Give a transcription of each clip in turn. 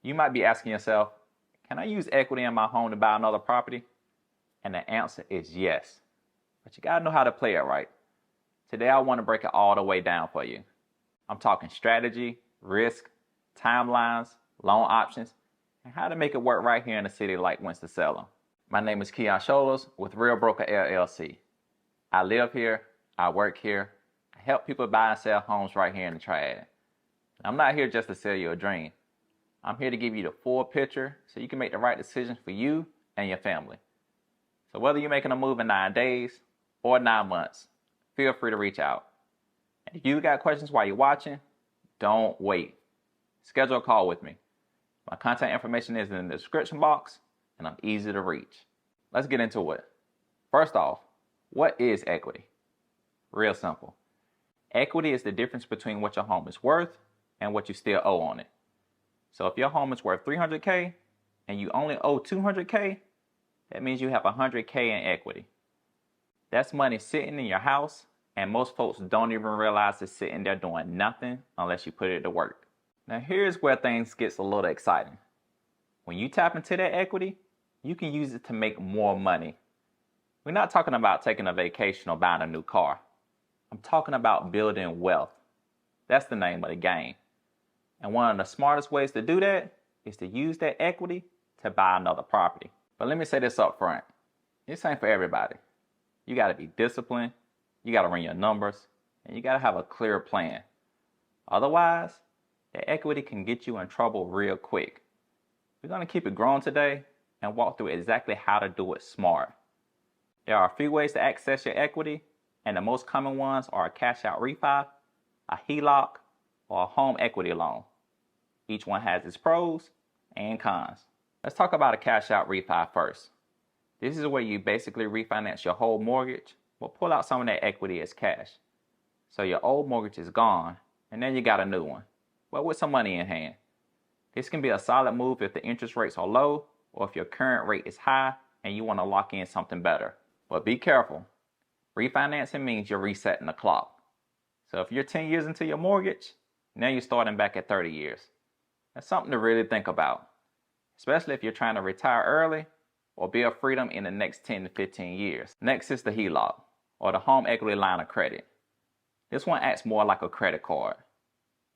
You might be asking yourself, can I use equity in my home to buy another property? And the answer is yes. But you gotta know how to play it right. Today I want to break it all the way down for you. I'm talking strategy, risk, timelines, loan options, and how to make it work right here in a city like Winston-Salem. My name is Keon Sholas with Real Broker LLC. I live here, I work here, I help people buy and sell homes right here in the Triad. I'm not here just to sell you a dream. I'm here to give you the full picture so you can make the right decisions for you and your family. So whether you're making a move in 9 days or 9 months, feel free to reach out. And if you got questions while you're watching, don't wait. Schedule a call with me. My contact information is in the description box and I'm easy to reach. Let's get into it. First off, what is equity? Real simple. Equity is the difference between what your home is worth and what you still owe on it. So if your home is worth $300K and you only owe $200K, that means you have $100K in equity. That's money sitting in your house, and most folks don't even realize it's sitting there doing nothing unless you put it to work. Now here's where things gets a little exciting. When you tap into that equity, you can use it to make more money. We're not talking about taking a vacation or buying a new car. I'm talking about building wealth. That's the name of the game. And one of the smartest ways to do that is to use that equity to buy another property. But let me say this up front. This ain't for everybody. You got to be disciplined, you got to run your numbers, and you got to have a clear plan. Otherwise, that equity can get you in trouble real quick. We're going to keep it growing today and walk through exactly how to do it smart. There are a few ways to access your equity, and the most common ones are a cash out refi, a HELOC, or a home equity loan. Each one has its pros and cons. Let's talk about a cash out refi first. This is where you basically refinance your whole mortgage, but pull out some of that equity as cash. So your old mortgage is gone, and then you got a new one, but with some money in hand. This can be a solid move if the interest rates are low, or if your current rate is high and you want to lock in something better. But be careful. Refinancing means you're resetting the clock. So if you're 10 years into your mortgage, now you're starting back at 30 years. That's something to really think about, especially if you're trying to retire early or build freedom in the next 10 to 15 years. Next is the HELOC, or the home equity line of credit. This one acts more like a credit card.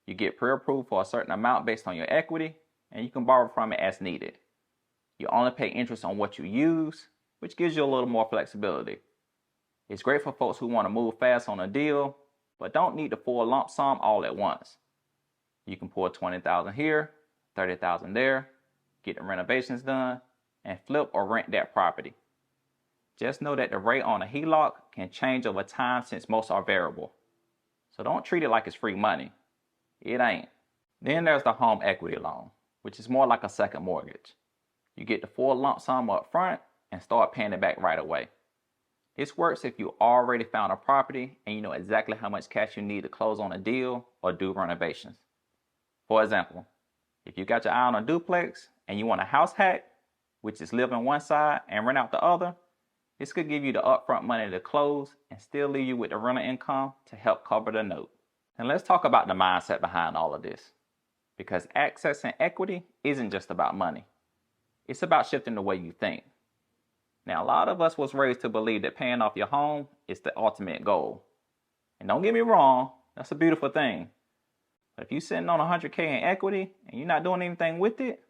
You get pre-approved for a certain amount based on your equity, and you can borrow from it as needed. You only pay interest on what you use, which gives you a little more flexibility. It's great for folks who want to move fast on a deal, but don't need the full lump sum all at once. You can pour $20,000 here, $30,000 there, get the renovations done, and flip or rent that property. Just know that the rate on a HELOC can change over time since most are variable. So don't treat it like it's free money. It ain't. Then there's the home equity loan, which is more like a second mortgage. You get the full lump sum up front and start paying it back right away. This works if you already found a property and you know exactly how much cash you need to close on a deal or do renovations. For example, if you got your eye on a duplex and you want a house hack, which is live on one side and rent out the other, this could give you the upfront money to close and still leave you with the rental income to help cover the note. And let's talk about the mindset behind all of this. Because accessing equity isn't just about money. It's about shifting the way you think. Now, a lot of us was raised to believe that paying off your home is the ultimate goal. And don't get me wrong, that's a beautiful thing. But if you're sitting on $100K in equity and you're not doing anything with it,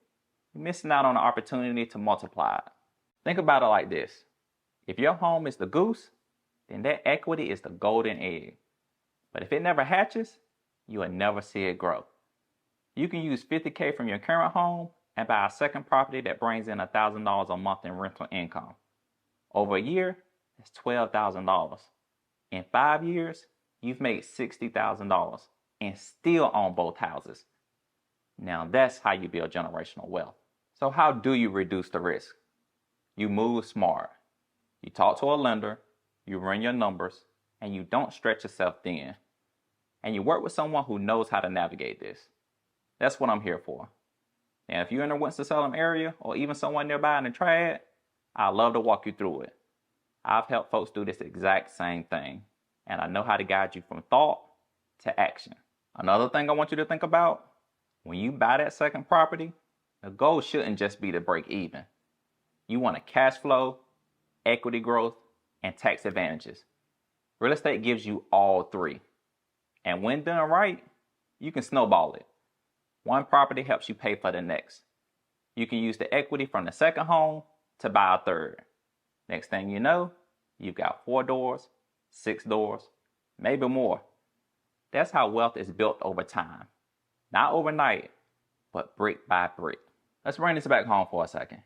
you're missing out on the opportunity to multiply it. Think about it like this. If your home is the goose, then that equity is the golden egg. But if it never hatches, you will never see it grow. You can use $50K from your current home and buy a second property that brings in $1,000 a month in rental income. Over a year, that's $12,000. In 5 years, you've made $60,000 and still own both houses. Now that's how you build generational wealth. So how do you reduce the risk? You move smart. You talk to a lender, you run your numbers, and you don't stretch yourself thin. And you work with someone who knows how to navigate this. That's what I'm here for. And if you're in the Winston-Salem area or even someone nearby in the Triad, I'd love to walk you through it. I've helped folks do this exact same thing, and I know how to guide you from thought to action. Another thing I want you to think about, when you buy that second property, The goal shouldn't just be to break even. You want a cash flow, equity growth, and tax advantages. Real estate gives you all three. And when done right, you can snowball it. One property helps you pay for the next. You can use the equity from the second home to buy a third. Next thing you know, you've got 4 doors, 6 doors, maybe more. That's how wealth is built over time. Not overnight, but brick by brick. Let's bring this back home for a second.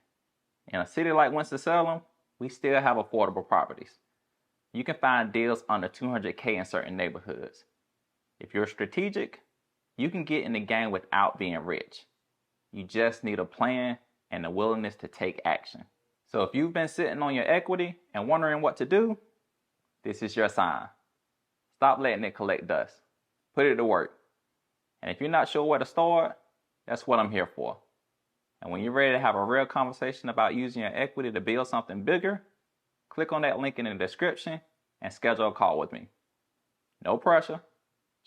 In a city like Winston-Salem, we still have affordable properties. You can find deals under $200K in certain neighborhoods. If you're strategic, you can get in the game without being rich. You just need a plan and the willingness to take action. So if you've been sitting on your equity and wondering what to do, this is your sign. Stop letting it collect dust. Put it to work. And if you're not sure where to start, that's what I'm here for. And when you're ready to have a real conversation about using your equity to build something bigger, click on that link in the description and schedule a call with me. No pressure,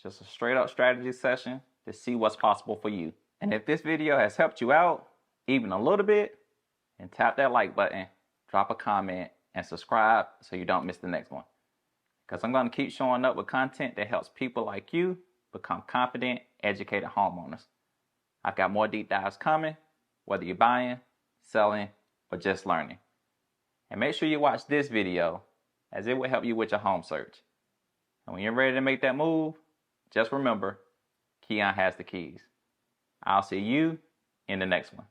just a straight up strategy session to see what's possible for you. And if this video has helped you out, even a little bit, then tap that like button, drop a comment, and subscribe so you don't miss the next one. Because I'm going to keep showing up with content that helps people like you become confident, educated homeowners. I've got more deep dives coming, whether you're buying, selling, or just learning. And make sure you watch this video, as it will help you with your home search. And when you're ready to make that move, just remember, Keon has the keys. I'll see you in the next one.